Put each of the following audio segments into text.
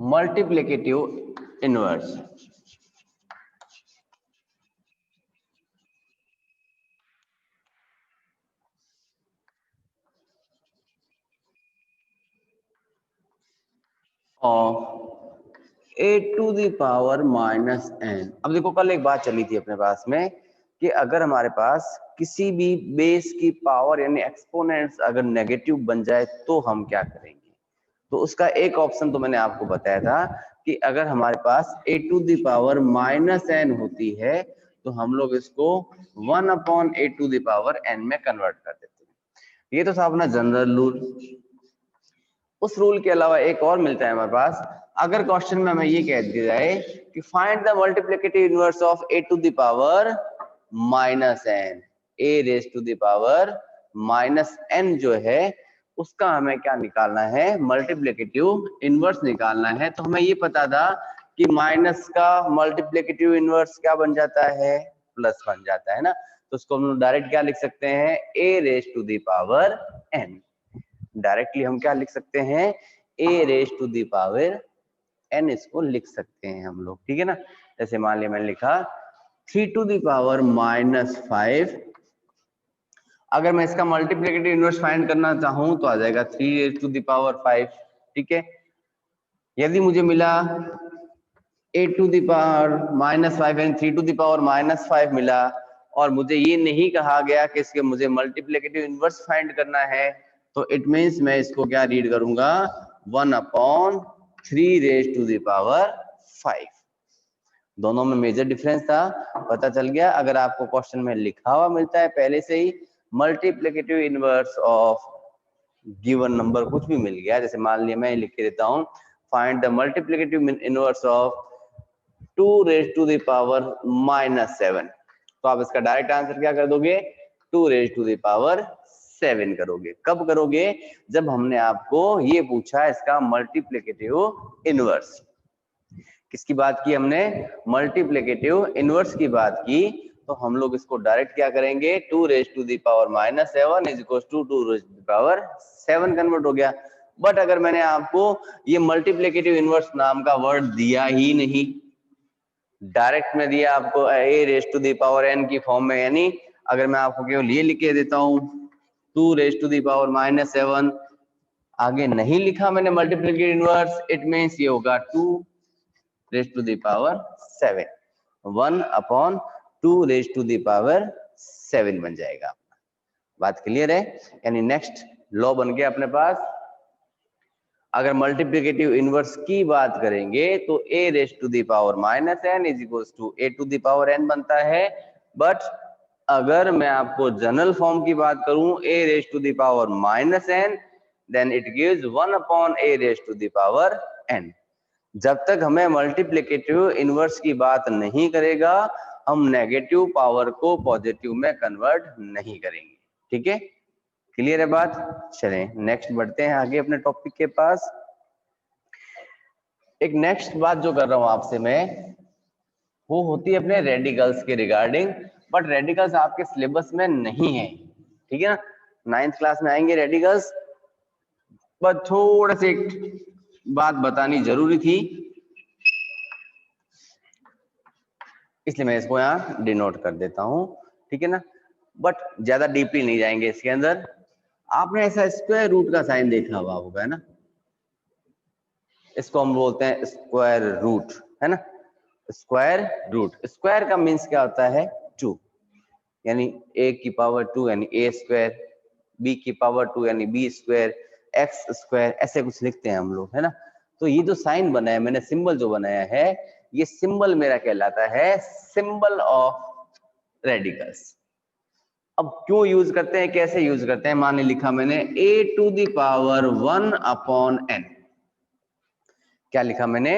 Multiplicative inverse. Of a to the power minus n. अब देखो कल एक बात चली थी अपने पास में कि अगर हमारे पास किसी भी बेस की पावर यानी एक्सपोनेंट्स अगर नेगेटिव बन जाए तो हम क्या करेंगे। तो उसका एक ऑप्शन तो मैंने आपको बताया था कि अगर हमारे पास a to the power minus n होती है तो हम लोग इसको 1 upon a to the power n में कन्वर्ट कर देते हैं। ये तो था अपना जनरल रूल। उस रूल के अलावा एक और मिलता है हमारे पास। अगर क्वेश्चन में हमें ये कह दिया जाए कि find the multiplicative inverse of a to the power minus n, a raise to the power minus n जो है उसका हमें क्या निकालना है, मल्टीप्लिकेटिव इनवर्स निकालना है। तो हमें ये पता था कि माइनस का मल्टीप्लिकेटिव इनवर्स क्या बन जाता है, प्लस बन जाता है ना। तो उसको हम डायरेक्ट क्या लिख सकते हैं, a raise to the power n. Directly हम क्या लिख सकते हैं, a raise to the power n इसको लिख सकते हैं हम लोग, ठीक है ना। जैसे मान लिया मैंने लिखा 3 टू द पावर माइनस 5। अगर मैं इसका मल्टीप्लिकेटिव इनवर्स फाइंड करना चाहूं तो आ जाएगा 3 रेज टू द पावर 5, ठीक है। यदि मुझे मिला a to the power minus 5 and 3 to the power minus 5 मिला और मुझे ये नहीं कहा गया कि इसके मुझे मल्टीप्लिकेटिव इनवर्स फाइंड करना है, तो इट मीन्स मैं इसको क्या रीड करूंगा, 1 upon 3 raise to the power 5। दोनों में मेजर डिफरेंस था, पता चल गया। अगर आपको क्वेश्चन में लिखा हुआ मिलता है पहले से ही multiplicative inverse of given number कुछ भी मिल गया, जैसे मान लिया मैं लिख के देता हूं find the multiplicative inverse of 2 raise to the power minus 7, तो आप इसका डायरेक्ट आंसर क्या कर दोगे, 2 रेज टू द पावर 7 करोगे। कब करोगे, जब हमने आपको ये पूछा इसका मल्टीप्लिकेटिव इनवर्स। किसकी बात की हमने, मल्टीप्लिकेटिव इनवर्स की बात की। तो हम लोग इसको डायरेक्ट क्या करेंगे, 2 raise to the power minus 7 is equal to 2 raise to the power 7 convert हो गया। बट अगर मैंने आपको ये मल्टीप्लिकेटिव इनवर्स नाम का वर्ड दिया ही नहीं, डायरेक्ट में दिया आपको a raise to the power n की फॉर्म में, यानी अगर मैं आपको केवल ये लिख के देता हूं 2 raise to the power minus 7, आगे नहीं लिखा मैंने मल्टीप्लिकेटिव इनवर्स, इट मींस ये होगा 2 raise to the power 7, 1 upon 2 raise to the power 7 बन जाएगा। बात क्लियर है, यानी नेक्स्ट लॉ बन गया अपने पास। अगर मल्टीप्लिकेटिव इनवर्स की बात करेंगे तो a raise to the power minus n is equal to a to the power n बनता है। बट अगर मैं आपको जनरल फॉर्म की बात करूं a raise to the power minus n, then it gives 1 upon a raise to the power n. जब तक हमें मल्टीप्लिकेटिव इनवर्स की बात नहीं करेगा हम नेगेटिव पावर को पॉजिटिव में कन्वर्ट नहीं करेंगे, ठीक है। क्लियर है बात। चलें नेक्स्ट बढ़ते हैं आगे अपने टॉपिक के पास। एक नेक्स्ट बात जो कर रहा हूं आपसे मैं, वो होती है अपने रेडिकल्स के रिगार्डिंग। बट रेडिकल्स आपके सिलेबस में नहीं है, ठीक है ना। 9th क्लास में आएंगे रेडिकल्स, बट थोड़ा सी बात बतानी जरूरी थी, इसलिए मैं इसको यहाँ डिनोट कर देता हूँ, ठीक है ना। बट ज्यादा डीपली नहीं जाएंगे इसके अंदर। आपने ऐसा स्क्वायर रूट का साइन देखा हुआ होगा, है ना। इसको हम बोलते हैं स्क्वायर रूट, है ना। स्क्वायर रूट, स्क्वायर का मीन्स क्या होता है, 2, यानी a की पावर 2 यानी a स्क्वायर, b की पावर 2 यानी b स्क्वायर, x स्क्वायर, ऐसे कुछ लिखते हैं हम लोग, है ना। तो ये जो साइन बनाया मैंने, सिंबल जो बनाया है, ये सिंबल मेरा कहलाता है सिंबल ऑफ रेडिकल्स। अब क्यों यूज करते हैं, कैसे यूज करते हैं, मान लिखा मैंने a to the power 1 upon n, क्या लिखा मैंने,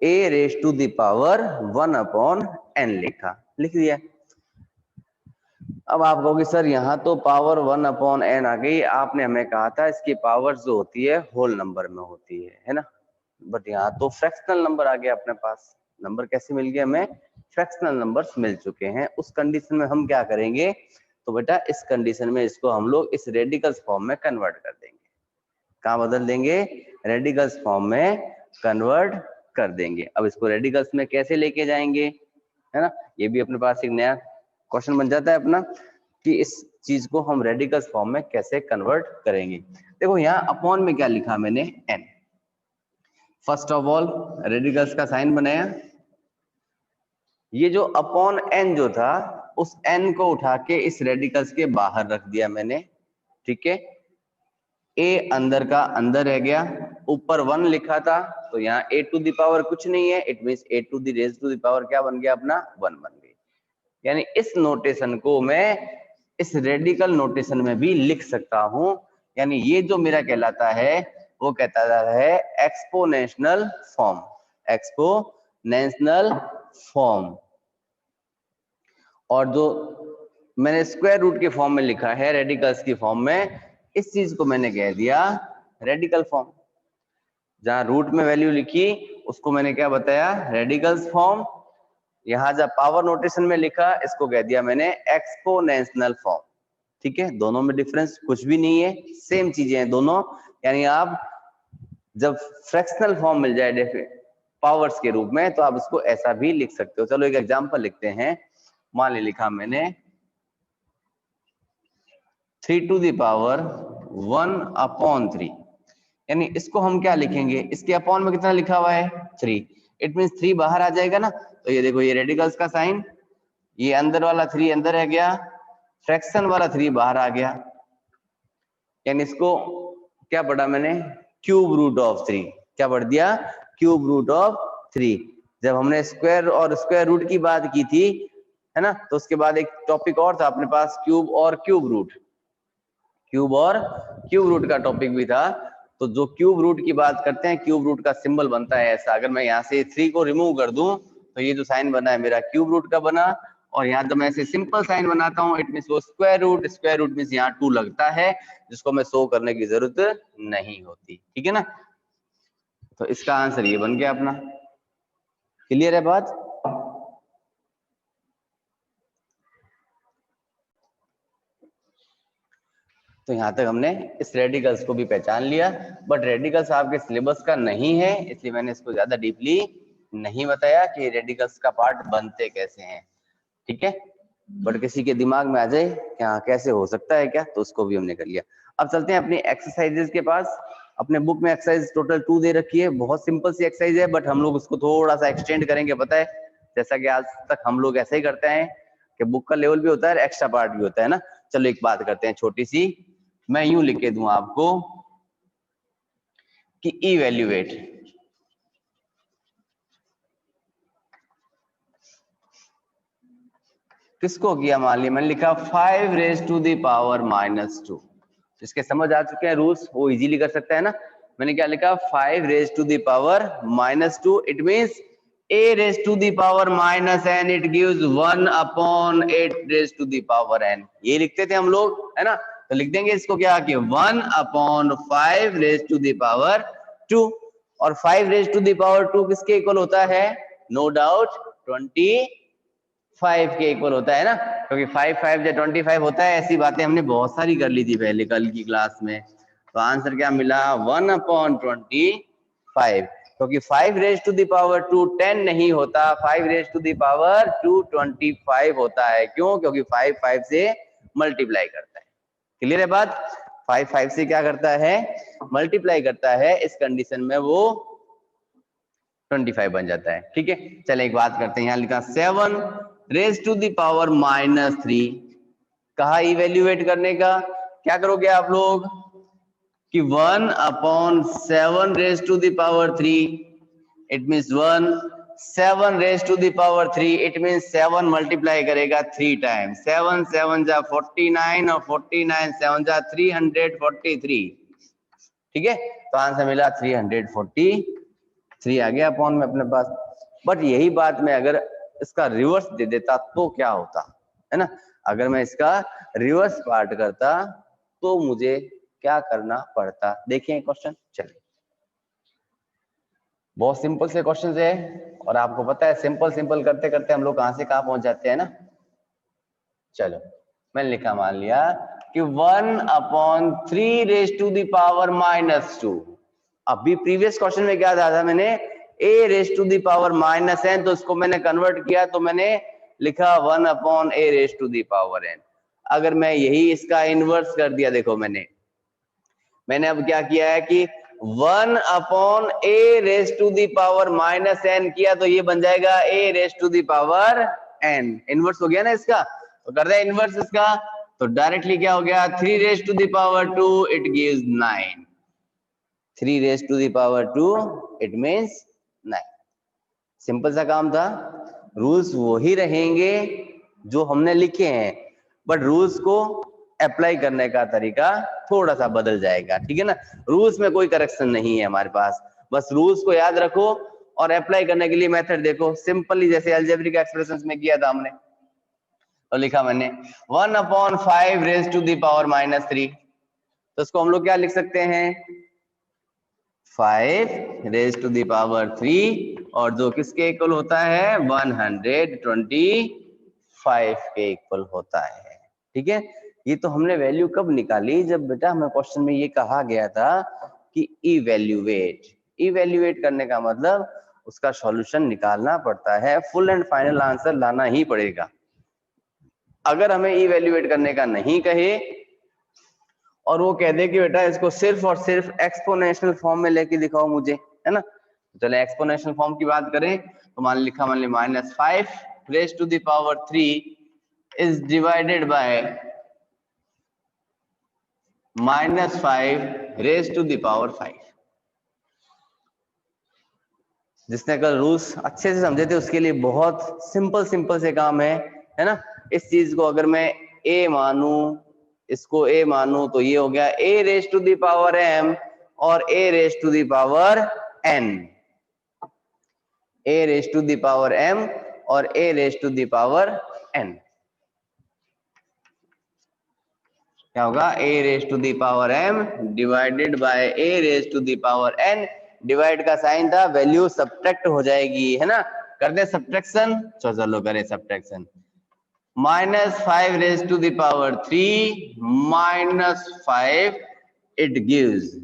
a raise to the power 1 upon n लिख दिया। अब आप कहोगे सर यहाँ तो पावर 1 अपॉन n आ गई, आपने हमें कहा था इसकी पावर जो होती है होल नंबर में होती है ना। बट यहाँ तो फ्रैक्शनल नंबर आ गया अपने पास। नंबर कैसे मिल गया हमें, फ्रैक्शनल नंबर्स मिल चुके हैं। उस कंडीशन में हम क्या करेंगे, तो बेटा इस कंडीशन में इसको हम लोग इस रेडिकल्स फॉर्म में कन्वर्ट कर देंगे। कहाँ बदल देंगे, रेडिकल्स फॉर्म में। कन्वर्ट कर देंगे। अब इसको रेडिकल्स में कैसे लेके जाएंगे, है ना, ये भी अपने पास एक नया क्वेश्चन बन जाता है अपना कि इस चीज को हम रेडिकल्स फॉर्म में कैसे कन्वर्ट करेंगे। देखो यहाँ अपॉन में क्या लिखा मैंने, n। First of all radicals का साइन बनाया, ये जो अपॉन n जो था उस n को उठा के इस रेडिकल्स के बाहर रख दिया मैंने, ठीक है। a अंदर का अंदर रह गया, ऊपर 1 लिखा था तो यहाँ a टू द पावर कुछ नहीं है, it means a to the raise to the power क्या बन गया अपना 1 बन गई। यानी इस नोटेशन को मैं इस रेडिकल नोटेशन में भी लिख सकता हूं, यानी ये जो मेरा कहलाता है वो कहता है एक्सपोनेंशियल फॉर्म, एक्सपोनेंशियल फॉर्म। और जो मैंने स्क्वायर रूट के फॉर्म में लिखा है रेडिकल्स की फॉर्म में, इस चीज को मैंने कह दिया रेडिकल फॉर्म। जहां रूट में वैल्यू लिखी उसको मैंने क्या बताया, रेडिकल्स फॉर्म। यहां जब पावर नोटेशन में लिखा इसको कह दिया मैंने एक्सपोनेंशियल फॉर्म, ठीक है। दोनों में डिफरेंस कुछ भी नहीं है, सेम चीजें हैं दोनों। यानी आप जब फ्रैक्शनल फॉर्म मिल जाए पावर्स के रूप में तो आप इसको ऐसा भी लिख सकते हो। चलो एक एग्जांपल लिखते हैं। मान ली लिखा मैंने 3 टू द पावर 1/3, यानी इसको हम क्या लिखेंगे, इसके अपॉन में कितना लिखा हुआ है 3, इट मींस 3 बाहर आ जाएगा ना। तो ये देखो ये रेडिकल्स का साइन, ये अंदर वाला 3 अंदर रह गया, फ्रैक्शन वाला 3 बाहर आ गया, यानी इसको क्या पढ़ा मैंने, क्यूब रूट ऑफ 3। क्या पढ़ दिया, क्यूब रूट ऑफ 3। जब हमने स्क्वायर और स्क्वायर रूट की बात की थी, है ना, तो उसके बाद एक टॉपिक और था अपने पास, क्यूब और क्यूब रूट, क्यूब और क्यूब रूट का टॉपिक भी था। तो जो क्यूब रूट की बात करते हैं, क्यूब रूट का सिंबल बनता है ऐसा, अगर मैं यहाँ से 3 को रिमूव कर दूं तो ये जो साइन बना है मेरा क्यूब रूट का बना, और यहाँ जब मैं ऐसे सिंपल साइन बनाता हूँ इट मींस वो स्क्वायर रूट मींस यहाँ 2 लगता है, जिसको मैं शो करने की जरूरत नहीं होती, ठीक है ना। तो इसका आंसर ये बन गया अपना। क्लियर है बात। तो यहाँ तक हमने इस रेडिकल्स को भी पहचान लिया, बट रेडिकल्स आपके सिलेबस का नहीं है इसलिए मैंने इसको ज्यादा डीपली नहीं बताया कि रेडिकल्स का पार्ट बनते कैसे हैं, ठीक है। बट किसी के दिमाग में आ जाए क्या कैसे हो सकता है क्या, तो उसको भी हमने कर लिया। अब चलते हैं अपनी एक्सरसाइजेस के पास। अपने बुक में एक्सरसाइज टोटल 2 दे रखी है, बहुत सिंपल सी एक्सरसाइज है, बट हम लोग उसको थोड़ा सा एक्सटेंड करेंगे, पता है, जैसा कि आज तक हम लोग ऐसे ही करते हैं कि बुक का लेवल भी होता है एक्स्ट्रा पार्ट भी होता है ना। चलो एक बात करते हैं छोटी सी, मैं यूं लिख के दूं आपको कि इवैल्यूएट, किसको किया, मान लिया मैंने लिखा 5 रेज टू द पावर -2। जिसके समझ आ चुके हैं रूल्स वो इजीली कर सकता है ना। मैंने क्या लिखा 5 raise to the power -2, it means a raise to the power -n, it gives 1/8 raise to the power n। ये लिखते थे हम लोग, है ना। तो लिख देंगे इसको क्या कि 1/5 रेज टू द पावर 2, और 5 रेज टू द पावर 2 किसके इक्वल होता है, नो डाउट 25 के इक्वल होता है ना, क्योंकि 5 5 या 25 होता है। ऐसी बातें हमने बहुत सारी कर ली थी पहले कल की क्लास में। तो आंसर क्या मिला 1/25, क्योंकि 5 रेज टू द पावर 2 10 नहीं होता, 5 रेज टू द पावर 2 25 होता है। क्यों, क्योंकि 5 5 से मल्टीप्लाई करता है। क्लियर है बात, 5 5 से क्या करता है, मल्टीप्लाई करता है, इस कंडीशन में वो 25 बन जाता है, ठीक है। चले एक बात करते हैं, यहाँ लिखा 7 रेज टू द पावर -3। कहा इवेल्युएट करने का, क्या करोगे आप लोग कि 1/7 raise to the power 3, it means 1, 7 raise to the power 3, it means 7 multiply करेगा 3 टाइम्स, 7 7 जा 49 और 49 7 जा 343, ठीक है। तो आंसर मिला 343 आ गया अपॉन में अपने पास। बट यही बात मैं अगर इसका रिवर्स दे देता तो क्या होता, है ना। अगर मैं इसका रिवर्स पार्ट करता तो मुझे क्या करना पड़ता, देखिए क्वेश्चन। चलिए बहुत सिंपल से क्वेश्चन है, और आपको पता है सिंपल सिंपल करते करते हम लोग कहां से कहां पहुंच जाते हैं ना। चलो मैंने लिखा, मान लिया कि 1/3 रेज टू द पावर -2, अभी प्रीवियस क्वेश्चन में क्या था मैंने, a raise to the power minus n, तो इसको मैंने कन्वर्ट किया तो मैंने लिखा 1 upon a raise to the power n। अगर मैं यही इसका इनवर्स कर दिया, देखो मैंने अब क्या किया है कि 1 upon a raise to the power minus n किया, तो ये बन जाएगा a raise to the power n। Inverse हो गया ना इसका, तो कर दे इनवर्स इसका, तो डायरेक्टली क्या हो गया, 3 raise to the power 2 it gives 9। 3 raise to the power 2 it means 9। Simple सा काम था। रूल्स वही रहेंगे जो हमने लिखे हैं, बट रूल्स को अप्लाई करने का तरीका थोड़ा सा बदल जाएगा, ठीक है ना। रूल्स में कोई करेक्शन नहीं है हमारे पास, बस रूल्स को याद रखो और अप्लाई करने के लिए मेथड देखो। सिंपली जैसे अलजेब्रिक एक्सप्रेशंस में किया था हमने, तो लिखा मैंने 1 upon 5 raise to the power minus 3, तो इसको हम लोग क्या लिख सकते हैं, 5 रेज टू द पावर 3, और जो किसके इक्वल होता है, 125 के इक्वल होता है, ठीक है। ये तो हमने वैल्यू कब निकाली, जब बेटा हमें क्वेश्चन में ये कहा गया था कि इवैल्यूएट करने का मतलब उसका सॉल्यूशन निकालना पड़ता है, फुल एंड फाइनल आंसर लाना ही पड़ेगा। अगर हमें इवैल्यूएट करने का नहीं कहे और वो कह दे कि बेटा इसको सिर्फ और सिर्फ एक्सपोनेंशियल फॉर्म में लेके दिखाओ मुझे, है ना, तो चले एक्सपोनेंशियल फॉर्म की बात करें तो मान ली -5 raise to the power 3 is divided by -5 raise to the power 5। जिसने कल रूल्स अच्छे से समझे थे उसके लिए बहुत सिंपल से काम है ना। इस चीज को अगर मैं a मानूं, इसको a मानूं, तो ये हो गया a raise to the power m और a raise to the power n, a raise to the power m और a raise to the power n। क्या होगा, a raise to the power m divided by a raise to the power n। Divide का sign था, value subtract हो जाएगी, है ना। कर दे सब्ट्रैक्शन, चलो करें subtraction. -5 raise to the power 3 -5 it gives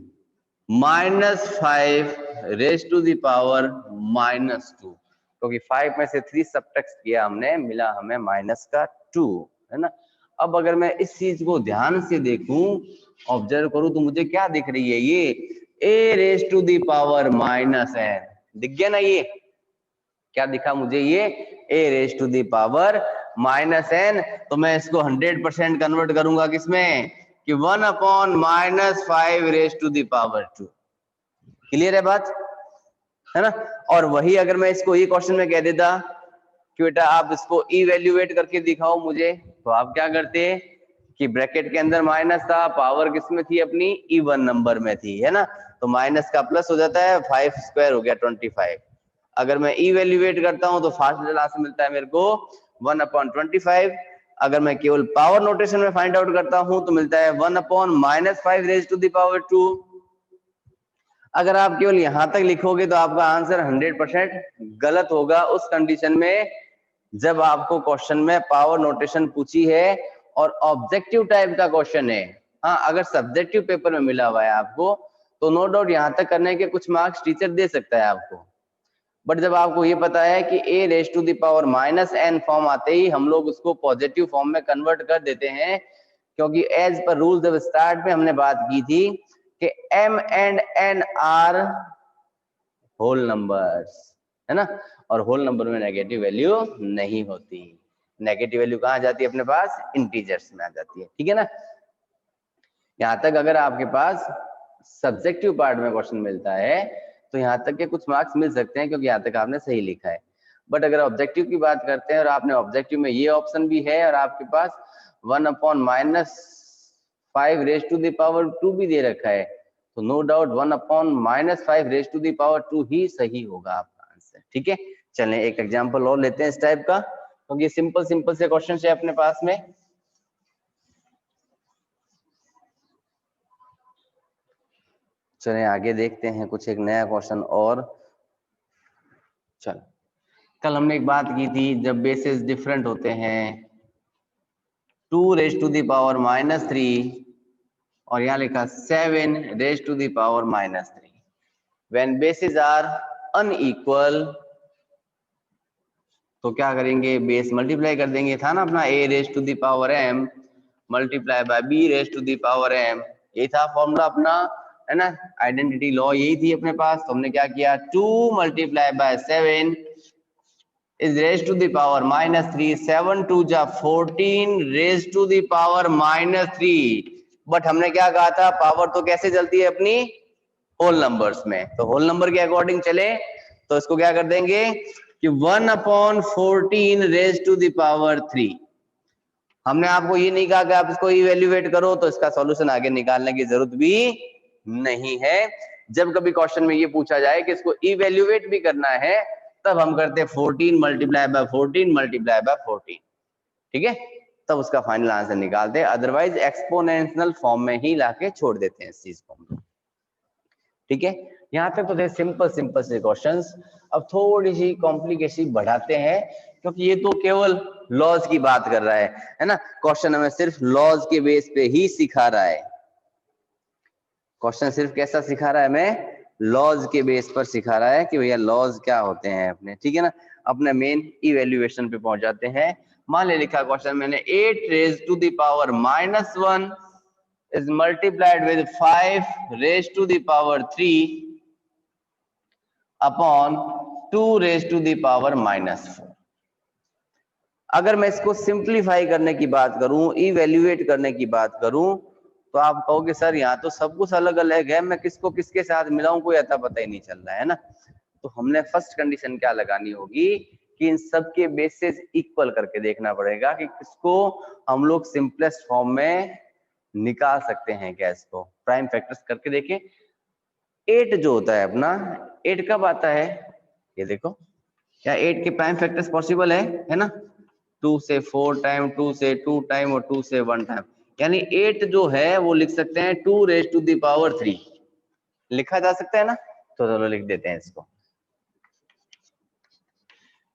-5 raise to the power -2, क्योंकि 5 में से 3 सब्ट्रैक्ट किया हमने, मिला हमें -2, है ना। अब अगर मैं इस चीज को ध्यान से देखूं, ऑब्जर्व करूं, तो मुझे क्या दिख रही है, ये a raise to the power -n दिख गया ना। ये क्या दिखा मुझे, ये a raise to the power -n, तो मैं इसको 100% कन्वर्ट करूंगा किसमें, कि 1 upon -5 raise to the power 2। Clear है बात, है ना। और वही अगर मैं इसको ये क्वेश्चन में कह देता कि बेटा आप इसको इवैल्यूएट करके दिखाओ मुझे, तो आप क्या करते कि ब्रैकेट के अंदर माइनस था, पावर किसमें थी अपनी, इवन नंबर में थी, है ना, तो माइनस का प्लस हो जाता है, 5 स्क्वायर हो गया 25। अगर मैं इवैल्यूएट करता हूं तो फार्मूला से मिलता है मेरे को 1/25। अगर मैं केवल पावर नोटेशन में फाइंड आउट करता हूं तो मिलता है 1/-5 रेज टू द पावर 2। अगर आप केवल यहां तक लिखोगे तो आपका आंसर 100% गलत होगा, उस कंडीशन में जब आपको क्वेश्चन में पावर नोटेशन पूछी है और ऑब्जेक्टिव टाइप का क्वेश्चन है। हाँ, अगर सब्जेक्टिव पेपर में मिला हुआ है आपको तो नो डाउट यहां तक करने के कुछ मार्क्स टीचर दे सकता है आपको, बट जब आपको ये पता है कि a raise to the power -n form आते ही हम लोग उसको पॉजिटिव फॉर्म में कन्वर्ट कर देते हैं, क्योंकि एज पर रूल जब स्टार्ट में हमने बात की थी कि m and n are whole numbers, है ना, और होल नंबर में नेगेटिव वैल्यू नहीं होती। नेगेटिव वैल्यू कहाँ जाती है अपने पास, इंटीजर्स में आ जाती है, ठीक है ना। यहाँ तक अगर आपके पास सब्जेक्टिव पार्ट में क्वेश्चन मिलता है तो यहाँ तक के कुछ मार्क्स मिल सकते हैं, क्योंकि यहाँ तक आपने सही लिखा है। बट अगर ऑब्जेक्टिव की बात करते हैं और आपने ऑब्जेक्टिव में ये ऑप्शन भी है और आपके पास 1/-5 रेज टू द पावर 2 भी दे रखा है, तो no doubt 1/-5 raise to the power 2 ही सही होगा आपका आंसर, ठीक है। चलें एक एग्जांपल और लेते हैं इस टाइप का, क्योंकि सिंपल से क्वेश्चन है अपने पास में। चलें आगे देखते हैं कुछ एक नया क्वेश्चन और। चल, कल हमने एक बात की थी, जब बेसिस डिफरेंट होते हैं 2 रेज टू द पावर -3 और यहाँ लिखा 7 raise to the power -3, when basis are unequal तो क्या करेंगे, बेस मल्टीप्लाई कर देंगे, था ना अपना a raise to the power m multiply by b raise to the power m, ये था फॉर्मूला अपना, है ना, आइडेंटिटी लॉ यही थी अपने पास। तो हमने क्या किया, 2 multiply bye 7 is raised to the power -3, 7 2 जा 14 raised to the power -3। But हमने क्या कहा था, पावर तो कैसे चलती है अपनी, होल नंबर्स में, तो होल नंबर के अकॉर्डिंग चले तो इसको क्या कर देंगे कि 1/14 raised to the power 3। हमने आपको ये नहीं कहा कि आप इसको इवेल्युएट करो, तो इसका सॉल्यूशन आगे निकालने की जरूरत भी नहीं है। जब कभी क्वेश्चन में ये पूछा जाए कि इसको इवेल्युएट भी करना है, तब हम करते हैं 14 मल्टीप्लाई बाय 14 मल्टीप्लाई बाय 14, ठीक है, तब उसका फाइनल आंसर निकालते हैं। अदरवाइज एक्सपोनेंशियल फॉर्म में ही लाके छोड़ देते हैं इस चीज को, ठीक है। यहाँ तक तो सिंपल सिंपल से क्वेश्चंस। अब थोड़ी सी कॉम्प्लिकेशन बढ़ाते हैं, क्योंकि ये तो केवल लॉज की बात कर रहा है ना, क्वेश्चन हमें सिर्फ लॉज के बेस पे ही सिखा रहा है। क्वेश्चन सिर्फ कैसा सिखा रहा है, हमें लॉज के बेस पर सिखा रहा है कि भैया लॉज क्या होते हैं अपने, ठीक है ना। अपने मेन इवेल्युएशन पे पहुंच जाते हैं। मान ले लिखा क्वेश्चन मैंने 8 raise to the power -1 is multiplied with 5 raised to the power 3 upon 2 raised to the power -4। अगर मैं इसको सिंप्लीफाई करने की बात करूं, इवेल्युएट करने की बात करूं, तो आप कहोगे सर यहाँ तो सब कुछ अलग अलग है, मैं किसको किसके साथ मिलाऊं, कोई अता पता ही नहीं चल रहा है ना। तो हमने फर्स्ट कंडीशन क्या लगानी होगी कि इन सब के बेसिस इक्वल करके देखना पड़ेगा कि किसको हम लोग सिंपलेस्ट फॉर्म में निकाल सकते हैं। क्या इसको प्राइम फैक्टर्स करके देखें। 8 जो होता है अपना, 8 कब आता है, ये देखो, क्या 8 के प्राइम फैक्टर्स पॉसिबल है ना, 2 से 4 टाइम, 2 से 2 टाइम और 2 से 1 टाइम, यानी 8 जो है वो लिख सकते हैं 2 रेज टू द पावर 3, लिखा जा सकता है ना। तो चलो लिख देते हैं इसको,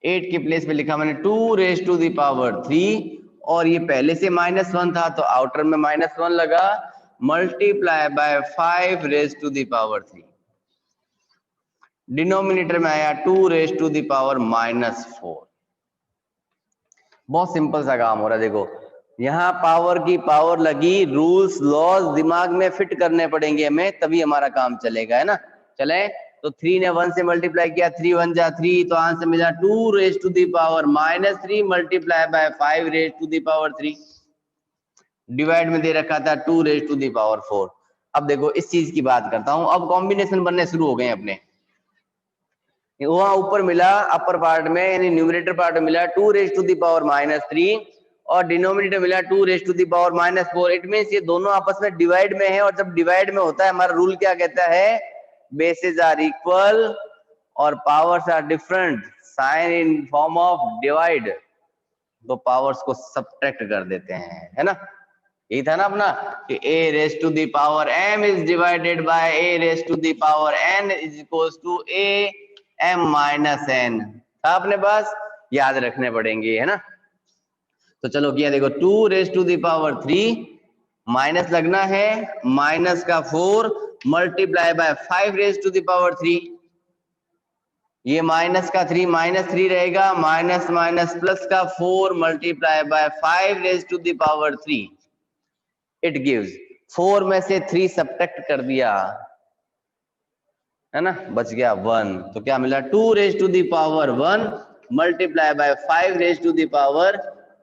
8 के प्लेस पे लिखा मैंने 2 रेज टू द पावर 3, और ये पहले से -1 था तो आउटर में -1 लगा, multiply by 5 raise to the power 3, denominator में आया 2 रेज टू द पावर -4। बहुत सिंपल सा काम हो रहा है। देखो यहाँ पावर की पावर लगी, रूल्स लॉज दिमाग में फिट करने पड़ेंगे हमें, तभी हमारा काम चलेगा, है ना। चले तो 3 ने 1 से मल्टीप्लाई किया, 3 1 जा 3, तो आंसर मिला 2 raise to the power -3 multiply by 5 raise to the power 3। Divide में दे रखा था 2 रेज टू द पावर 4। अब देखो इस चीज की बात करता हूं, अब कॉम्बिनेशन बनने शुरू हो गए अपने। वहां ऊपर मिला अपर पार्ट में, यानी न्यूमरेटर पार्ट में मिला 2 रेज टू द पावर -3 और डिनोमिनेटर मिला 2 raise to the power -4। It means ये दोनों आपस में डिवाइड में है, और जब डिवाइड में होता है हमारा रूल क्या कहता है, बेसेस आर इक्वल और powers are different, sign in form of divide, तो पावर्स को सब्ट्रैक्ट कर देते हैं, है ना। यही था ना अपना कि a raise to the power m is divided by a raise to the power n is equals to a m minus n, था अपने पास, याद रखने पड़ेंगे, है ना। तो चलो किया, देखो 2 raise to the power 3 minus लगना है, माइनस का 4 multiply by 5 raise to the power 3, ये माइनस का 3 -3 रहेगा, माइनस माइनस प्लस का 4 multiply by 5 raise to the power 3, it gives 4 में से 3 सब्ट्रैक्ट कर दिया, है ना, बच गया 1, तो क्या मिला 2 raise to the power 1 multiply by 5 raise to the power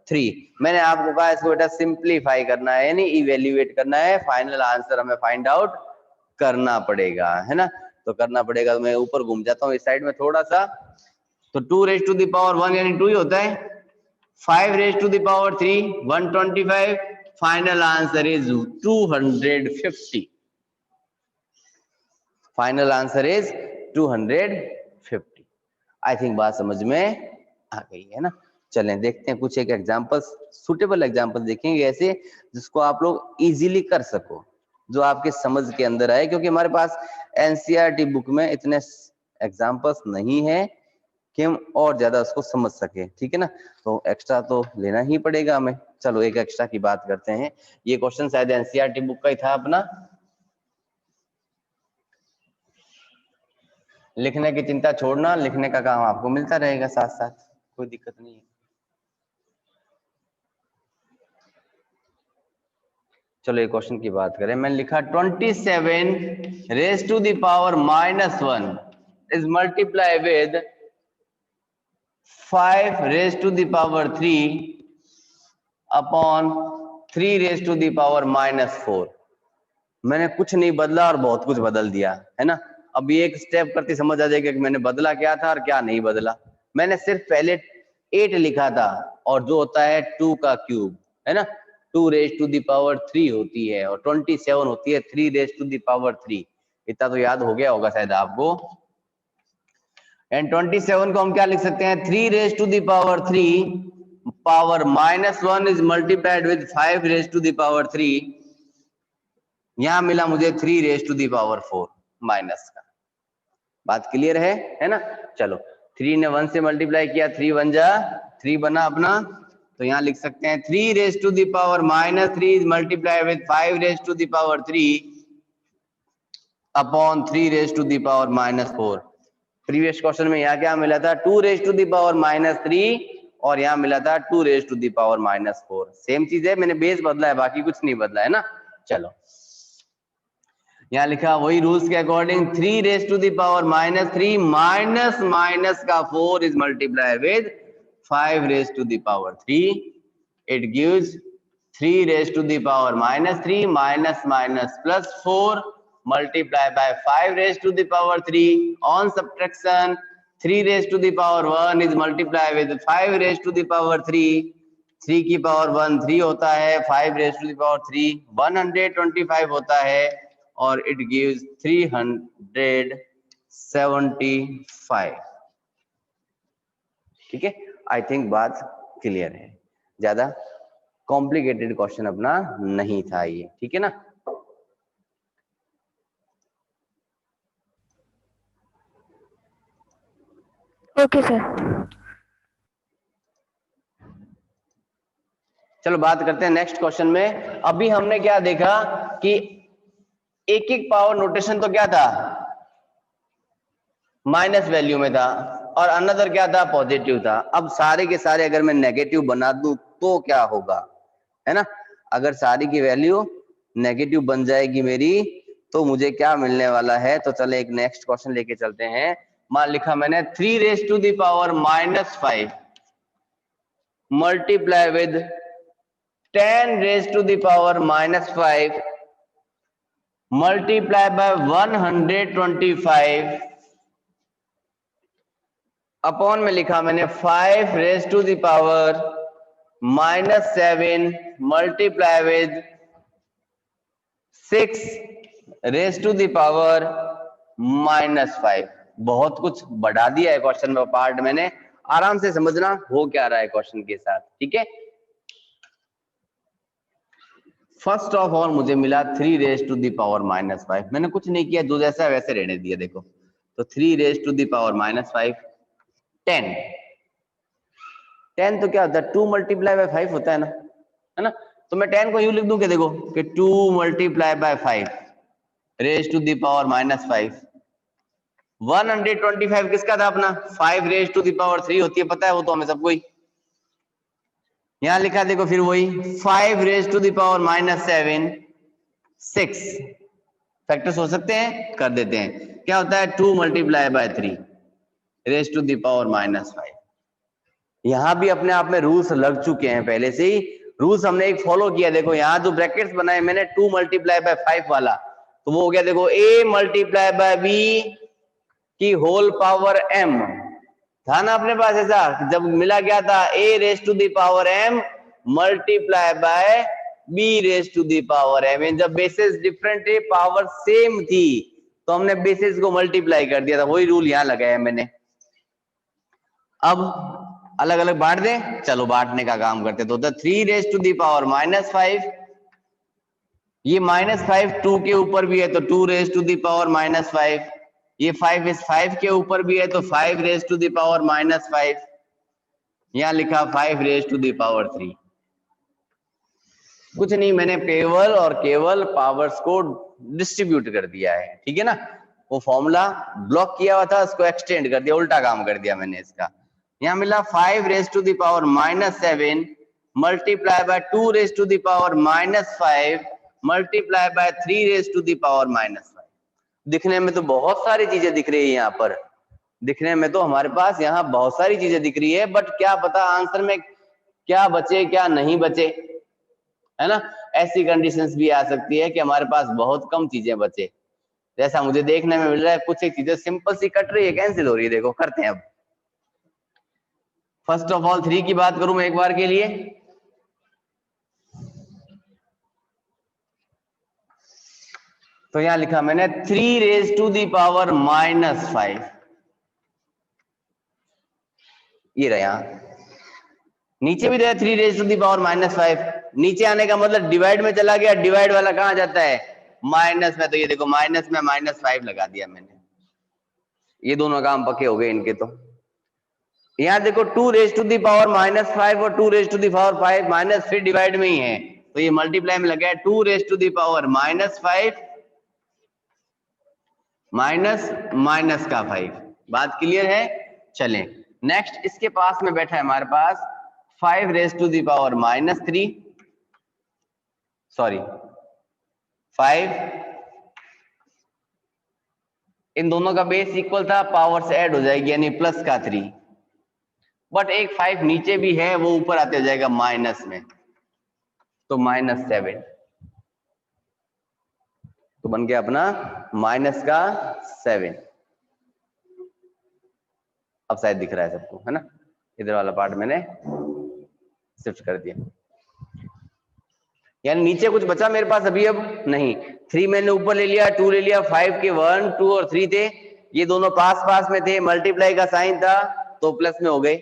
3। मैंने आपको कहा इसको बेटा सिंप्लीफाई करना है, यानी इवेल्युएट करना है, फाइनल आंसर हमें फाइंड आउट करना पड़ेगा, है ना। तो करना पड़ेगा, तो मैं ऊपर घूम जाता हूँ इस साइड में थोड़ा सा, तो 2 रेज टू द पावर 1 यानी 2 ही होता है, 5 raise to the power 3 125, final answer is 250, final answer is 250। I think बात समझ में आ गई है ना। चलें देखते हैं कुछ एक एग्जांपल्स, सुटेबल एग्जांपल देखेंगे ऐसे जिसको आप लोग इजीली कर सको, जो आपके समझ के अंदर आए, क्योंकि हमारे पास एनसीईआरटी बुक में इतने एग्जांपल्स नहीं है कि हम और ज्यादा उसको समझ सके, ठीक है ना। तो एक्स्ट्रा तो लेना ही पड़ेगा हमें। चलो एक एक्स्ट्रा की बात करते हैं। ये क्वेश्चन शायद एनसीईआरटी बुक का ही था अपना, लिखने की चिंता छोड़ना, लिखने का काम आपको मिलता रहेगा साथ साथ, कोई दिक्कत नहीं है। चलो एक क्वेश्चन की बात करें। मैंने लिखा 27 raise to the power -1 is multiply with 5 raise to the power 3 अपॉन 3 रेज टू द पावर -4। मैंने कुछ नहीं बदला और बहुत कुछ बदल दिया, है ना। अब ये एक स्टेप करते समझ आ जाएगा कि मैंने बदला क्या था और क्या नहीं बदला। मैंने सिर्फ पहले 8 लिखा था और जो होता है 2 का क्यूब, है ना, 2 रेज टू द पावर 3 होती है और 27 होती है 3 रेज टू द पावर 3। इतना तो याद हो गया होगा शायद आपको। एंड 27 को हम क्या लिख सकते हैं, 3 रेज टू द पावर 3 पावर -1 is multiplied with 5 raise to the power 3। यहां मिला मुझे 3 raise to the power 4 minus का। बात क्लियर है ना। चलो 3 ने 1 से मल्टीप्लाई किया, 3 1 जा 3 बना अपना। तो यहां लिख सकते हैं 3 raise to the power -3 is multiply with 5 raise to the power 3 अपॉन 3 raise to the power -4। Previous question में यहाँ क्या मिला था, 2 रेज टू दी पावर -3 और यहाँ मिला था 2 raise to the power -4। Same चीज है, मैंने बेस बदला है, बाकी कुछ नहीं बदला है ना। चलो यहाँ लिखा वही रूल्स के according 3 raise to the power -3 minus minus का 4 is multiply with 5 raise to the power 3। It gives 3 raise to the power -3 minus minus plus 4 multiply by 5 raise to the power 3 on subtraction 3 raise to the power 1 is multiply with 5 raise to the power 3। 3 की power 1 3 होता है, 5 raise to the power 3 125 होता है और it gives 375। ठीक है, आई think बात clear है, ज्यादा कॉम्प्लिकेटेड क्वेश्चन अपना नहीं था ये, ठीक है ना। Okay sir. चलो बात करते हैं नेक्स्ट क्वेश्चन में। अभी हमने क्या देखा कि एक एक पावर नोटेशन तो क्या था, माइनस वैल्यू में था और अनदर क्या था, पॉजिटिव था। अब सारे के सारे अगर मैं नेगेटिव बना दूं तो क्या होगा, है ना। अगर सारी की वैल्यू नेगेटिव बन जाएगी मेरी तो मुझे क्या मिलने वाला है। तो चले एक नेक्स्ट क्वेश्चन लेके चलते हैं। मान लिखा मैंने 3 raise to the power -5 multiply with 10 raise to the power -5 multiply by 125 upon में लिखा मैंने 5 raise to the power -7 multiply with 6 raise to the power -5। बहुत कुछ बढ़ा दिया है क्वेश्चन में पार्ट, मैंने आराम से समझना हो क्या रहा है क्वेश्चन के साथ, ठीक है। फर्स्ट ऑफ ऑल मुझे मिला 3 रेज टू द पावर -5। मैंने कुछ नहीं किया, जो जैसा वैसे रहने दिया। देखो तो 3 रेज टू द पावर -5 10 तो क्या होता है, 2 मल्टीप्लाई बाय 5 होता है ना। तो मैं 10 को यूं लिख दूं कि देखो कि 2 multiply by 5 raise to the power -5। 125 किसका था अपना, 5 रेज टू द पावर 3 होती है, पता है वो तो हमें सबको ही। यहां लिखा देखो फिर वही 5 raise to the power -7 6 factors हो सकते हैं, कर देते हैं। क्या होता है 2 multiply by 3 raise to the power -5। यहां भी अपने आप में रूल्स लग चुके हैं, पहले से ही रूल्स हमने एक फॉलो किया। देखो यहाँ जो ब्रैकेट्स बनाए मैंने 2 मल्टीप्लाई बाय 5 वाला, तो वो हो गया देखो a मल्टीप्लाई बाय b की होल पावर m। था ना अपने पास ऐसा, जब मिला क्या था a raise to the power m multiply by b raise to the power m। जब बेसिस डिफरेंट है पावर सेम थी तो हमने बेसिस को मल्टीप्लाई कर दिया था, वही रूल यहाँ लगाया मैंने। अब अलग अलग बांट दें, चलो बांटने का काम करते। तो 3 रेज टू दी पावर -5, ये -5 2 के ऊपर भी है तो 2 रेज टू दी पावर -5, ये 5 इस 5 के ऊपर भी है तो 5 रेज टू दी पावर -5, यहां लिखा 5 रेज टू दी पावर 3। कुछ नहीं, मैंने केवल और केवल पावर्स को डिस्ट्रीब्यूट कर दिया है, ठीक है ना। वो फॉर्मूला ब्लॉक किया हुआ था, उसको एक्सटेंड कर दिया, उल्टा काम कर दिया मैंने इसका। यहाँ मिला 5 raise to the power -7 multiply by 2 raise to the power -5 multiply by 3 raise to the power -5। दिखने में तो बहुत सारी चीजें दिख रही है यहाँ पर, दिखने में तो हमारे पास यहाँ बहुत सारी चीजें दिख रही है, बट क्या पता आंसर में क्या बचे क्या नहीं बचे, है ना। ऐसी कंडीशंस भी आ सकती है कि हमारे पास बहुत कम चीजें बचे, जैसा मुझे देखने में मिल रहा है कुछ एक चीजें सिंपल सी कट रही है, कैंसिल हो रही है। देखो करते हैं अब। फर्स्ट ऑफ ऑल 3 की बात करूं मैं एक बार के लिए, तो यहां लिखा मैंने 3 रेज टू दी पावर -5, ये रहा। यहां नीचे भी रहा 3 रेज टू दी पावर -5, नीचे आने का मतलब डिवाइड में चला गया, डिवाइड वाला कहां जाता है माइनस में, तो ये देखो माइनस में -5 लगा दिया मैंने, ये दोनों काम पक्के हो गए इनके। तो यहाँ देखो 2 रेज टू दी पावर -5 और 2 raise to the power 5 minus फिर डिवाइड में ही है, तो ये मल्टीप्लाई में लगा है 2 raise to the power -5 minus minus का 5। बात क्लियर है। चलें नेक्स्ट, इसके पास में बैठा है हमारे पास 5 raise to the power -3, sorry 5, इन दोनों का बेस इक्वल था, पावर से ऐड हो जाएगी यानी प्लस का 3, बट एक 5 नीचे भी है वो ऊपर आते जाएगा माइनस में, तो -7, तो बन गया अपना -7। अब शायद दिख रहा है सबको, है ना। इधर वाला पार्ट मैंने शिफ्ट कर दिया, यानी नीचे कुछ बचा मेरे पास अभी अब नहीं। 3 मैंने ऊपर ले लिया, 2 ले लिया, 5 के 1 2 और 3 थे, ये दोनों पास पास में थे, मल्टीप्लाई का साइन था तो प्लस में हो गए,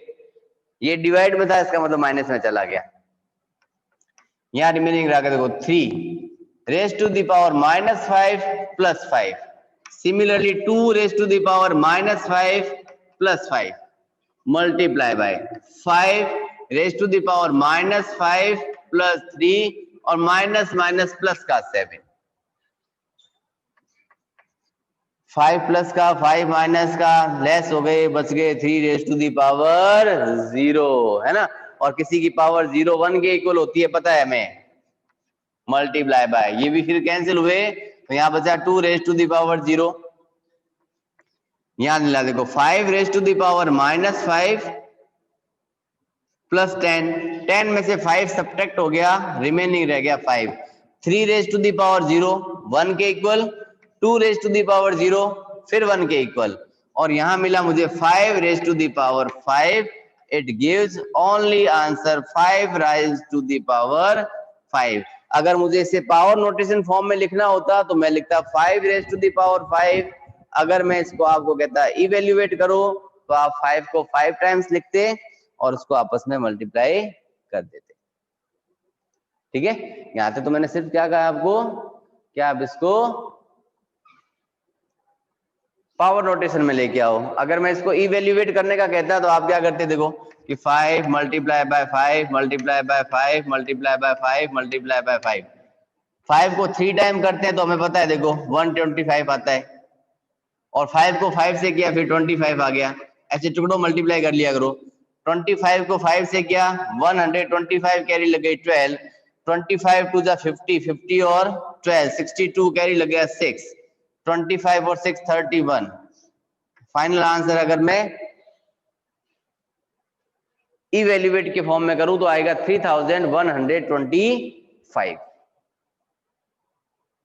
ये डिवाइड में था इसका मतलब माइनस में चला गया। यहाँ रिमेनिंग रहा देखो 3 raise to the power -5 plus 5, similarly 2 raise to the power -5 plus 5 multiply by 5 raise to the power -5 plus 3 और माइनस माइनस प्लस का 7, 5 प्लस का 5 माइनस का लेस हो गए, बच गए 3 रेज टू दी पावर 0, है ना। और किसी की पावर 0 1 के इक्वल होती है पता है हमें, मल्टीप्लाई बाय, ये भी फिर कैंसिल हुए, तो यहां बचा 2 रेज टू दी पावर 0। यहां मिला देखो 5 raise to the power -5 plus 10, 10 में से 5 सब्ट्रैक्ट हो गया, रिमेनिंग रह गया 5, 3 रेज टू दी पावर 0 1 के equal, 2 raise to the power 0 फिर 1 के इक्वल, और यहां मिला मुझे 5 raise to the power 5, it gives only answer 5 raise to the power 5। अगर मुझे इसे पावर नोटेशन फॉर्म में लिखना होता तो मैं लिखता 5 रेज टू दी पावर 5, अगर मैं इसको आपको कहता इवेल्युएट करो तो आप 5 को 5 टाइम्स लिखते और उसको आपस में मल्टीप्लाई कर देते, ठीक है। यहां तक तो मैंने सिर्फ क्या कहा आपको, क्या आप इसको पावर नोटेशन में लेके आओ। अगर मैं इसको इवेल्युएट करने का कहता तो आप क्या करते, देखो कि 5 multiply by 5 multiply by 5 multiply by 5 multiply by 5, 5 को 3 टाइम करते हैं तो हमें पता है देखो 125 आता है, और 5 को 5 से किया फिर 25 आ गया, ऐसे टुकड़ों मल्टीप्लाई कर लिया करो। 25 को 5 से किया 125 कैरी लग गई 12, 25 टू जा 50, 50 और 12 62 कैरी लग गया 6, 25 और 6 31। फाइनल आंसर अगर मैं इवेल्युएट के फॉर्म में करूं तो आएगा 3125।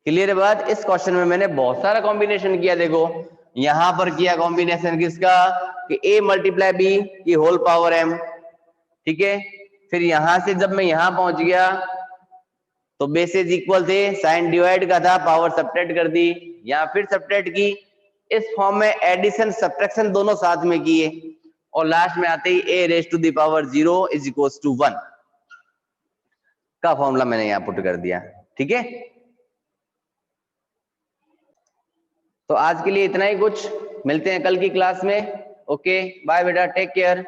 क्लियर है बात। इस क्वेश्चन में मैंने बहुत सारा कॉम्बिनेशन किया, देखो यहां पर किया कॉम्बिनेशन किसका, कि a मल्टीप्लाई b की होल पावर m, ठीक है। फिर यहां से जब मैं यहां पहुंच गया तो बेसेस इक्वल थे, साइन डिवाइड का था, पावर सब्ट्रैक्ट कर दी, यहां फिर सब्ट्रैक्ट की, इस फॉर्म में एडिशन सब्ट्रैक्शन दोनों साथ में किए, और लास्ट में आते ही a raise to the power 0 is equals to 1 का फॉर्मूला मैंने यहां पुट कर दिया, ठीक है। तो आज के लिए इतना ही कुछ, मिलते हैं कल की क्लास में। ओके बाय बेटा, टेक केयर।